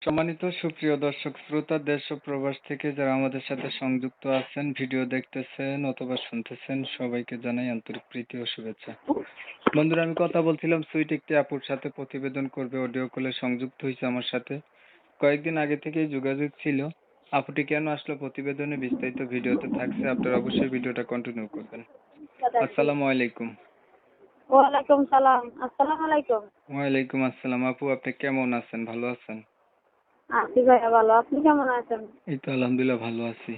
সম্মানিত সুপ্রিয় দর্শক শ্রোতা, দেশ ও প্রবাস থেকে যারা আমাদের সাথে সংযুক্ত আছেন, ভিডিও দেখতেছেন অথবা শুনতেছেন, সবাইকে জানাই আন্তরিক প্রীতি ও শুভেচ্ছা। বন্ধুরা, আমি কথা বলছিলাম সুইট একটি আপুর সাথে প্রতিবেদন করবে, অডিও কলে সংযুক্ত হয়েছে আমার সাথে। কয়েকদিন আগে থেকেই যোগাযোগ ছিল। আপুটি কেন আসলো প্রতিবেদনে বিস্তারিত ভিডিওতে থাকছে, আপনারা অবশ্যই ভিডিওটা কন্টিনিউ করবেন। আসসালামু আলাইকুম। ওয়ালাইকুম সালাম। আসসালামু আলাইকুম। ওয়ালাইকুম আসসালাম। আপু, আপনি কেমন আছেন? ভালো আছেন? আছি ভাইয়া ভালো। আপনি কেমন আছেন? এই তো আলহামদুলিল্লাহ ভালো আছি।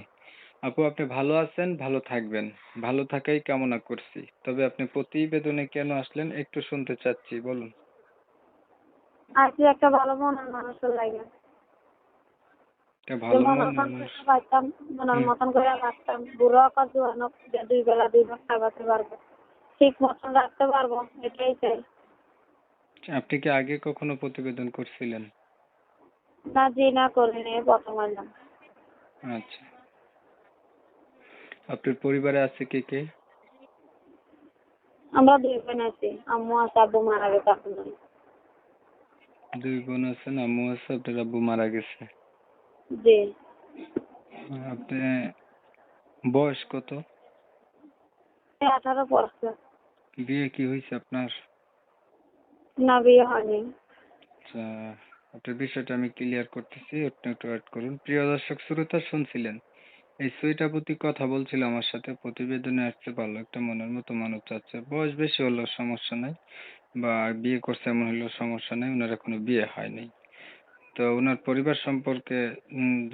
আপু, আপনি ভালো আছেন, ভালো থাকবেন, ভালো থাকাই কামনা করছি। তবে আপনি প্রতিবেদনে কেন আসলেন একটু শুনতে চাচ্ছি, বলুন। আছি একটা ভালো মনের মানুষের লাগে। একটা ভালো মনের মনের মতন মানুষ। করে পাইতাম, মনের হুম। মতন করে রাখতাম। বুড়ো আকার জোয়ানো দুই বেলা দুই ভাগ খাওয়াতে পারবো, ঠিক মতন রাখতে পারবো, এটাই চাই। আপনি কি আগে কখনো প্রতিবেদন করছিলেন? না জি না করিনি, প্রথম এলাম। আচ্ছা। আপনার পরিবারে আছে কে কে? আমরা দুই বোন আছি, আম্মু আছে, আব্বু মারা গেছে এখন। দুই বোন আছেন, আম্মু আছে, আপনার আব্বু মারা গেছে। জি। আপনি বয়স কত? 18 পড়ছে। বিয়ে কি হয়েছে আপনার? না বিয়ে হয়নি। আচ্ছা, আপনার বিষয়টা আমি ক্লিয়ার করতেছি, আপনি একটু ওয়েট করুন। প্রিয় দর্শক শ্রোতা, শুনছিলেন এই সুইটা প্রতি কথা বলছিল আমার সাথে, প্রতিবেদনে আসছে, ভালো একটা মনের মতো মানুষ চাচ্ছে, বয়স বেশি হলেও সমস্যা নাই, বা বিয়ে করছে এমন হলেও সমস্যা নাই, ওনার এখনো বিয়ে হয়নি। তো ওনার পরিবার সম্পর্কে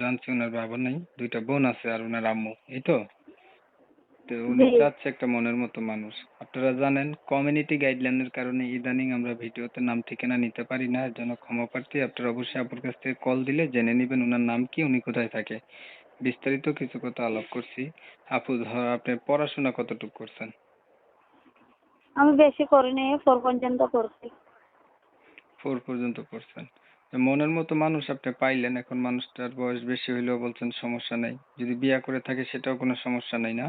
জানছি, ওনার বাবা নাই, দুইটা বোন আছে আর ওনার আম্মু, এই তো। তো উনি জি। চাচ্ছে একটা মনের মতো মানুষ। আপনারা জানেন কমিউনিটি গাইডলাইনের কারণে ইদানিং আমরা ভিডিওতে নাম ঠিকানা নিতে পারি না, এর জন্য ক্ষমা প্রার্থী। আপনারা অবশ্যই আপুর কাছ থেকে কল দিলে জেনে নেবেন ওনার নাম কি, উনি কোথায় থাকে। বিস্তারিত কিছু কথা আলাপ করছি। আপু, ধর আপনি পড়াশোনা কতটুকু করছেন? আমি বেশি করিনি, 4 পর্যন্ত করছি। 4 পর্যন্ত করছেন। তো মনের মতো মানুষ আপনি পাইলেন, এখন মানুষটার বয়স বেশি হইলেও বলছেন সমস্যা নাই, যদি বিয়ে করে থাকে সেটাও কোনো সমস্যা নাই, না?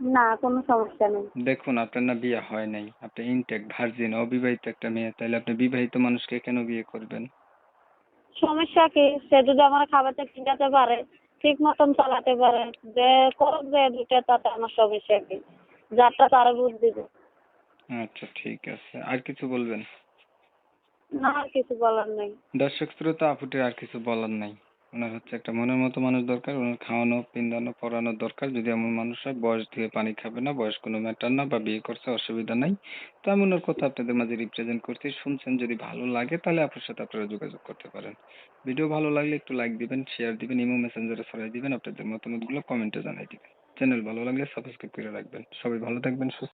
না কোনো সমস্যা নেই। দেখুন, আপনার না বিয়ে হয় নাই, আপনি ইনটেক ভার্জিন, অবিবাহিত একটা মেয়ে, তাইলে আপনি বিবাহিত মানুষকে কেন বিয়ে করবেন? সমস্যা কি? সে যদি আমার খাবারটা কিনাতে পারে, ঠিক মতন চালাতে পারে, যে করুক যে দুইটা, তাতে আমার সমস্যা কি? যারটা তারা বুঝ দিবে। আচ্ছা, ঠিক আছে। আর কিছু বলবেন? না আর কিছু বলার নেই। দর্শক শ্রোতা, আপুটির আর কিছু বলার নাই। ওনার হচ্ছে একটা মনের মতো মানুষ দরকার, ওনার খাওয়ানো পিন্দানো পড়ানোর দরকার। যদি এমন মানুষ হয়, বয়স দিয়ে পানি খাবে না, বয়স কোনো ম্যাটার না, বা বিয়ে করছে অসুবিধা নাই। তো আমি ওনার কথা আপনাদের মাঝে রিপ্রেজেন্ট করছি, শুনছেন। যদি ভালো লাগে তাহলে আপুর সাথে আপনারা যোগাযোগ করতে পারেন। ভিডিও ভালো লাগলে একটু লাইক দিবেন, শেয়ার দিবেন, ইমো মেসেঞ্জারে ছড়াই দিবেন, আপনাদের মতামতগুলো কমেন্টে জানাই দিবেন। চ্যানেল ভালো লাগলে সাবস্ক্রাইব করে রাখবেন। সবাই ভালো থাকবেন, সুস্থ